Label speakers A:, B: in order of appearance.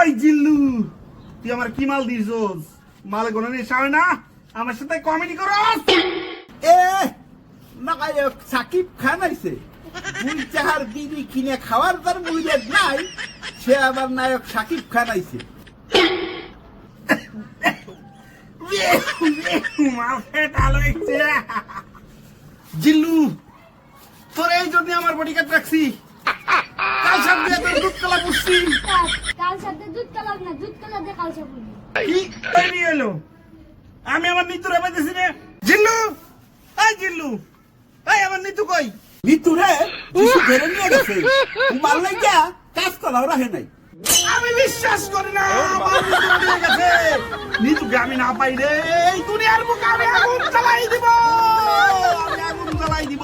A: ওই জিল্লু, তুই আমার কি মাল দিছস? মাল কোনো নেশা হয় না? আমার সাথে কমেডি করস?
B: এ নায়ক সাকিব খান আইছে, দুই চার বিড়ি কিনে খাওয়ার তার মুইরেদ নাই, সে আবার নায়ক সাকিব খান আইছে।
A: মাল ফেটা লইছে। জিল্লু, তোর এই জন্য আমার বডিগার্ড রাখছি। কাল সাথে তোর দুধ কলা পুষছি।
C: কাল সাথে দুধ কালার না, দুধ কালার দিয়ে কালসা করবি।
A: কি তৈরি হলো? আমি আমার নিতুরে পাইতেছি রে। জিল্লু, এই জিল্লু, এই আমার নিতু কই?
B: নিতুরে কিছু ধরে নিয়ে গেছে, মাল লাগিয়া কাজ করাও রাখে নাই।
A: আমি বিশ্বাস করি না আমার নিতু নিয়ে গেছে। নিতুকে আমি না পাই রে, এই দুনিয়ার বুকে আমি আগুন জ্বালাই দিব। আমি আগুন জ্বালাই দিব।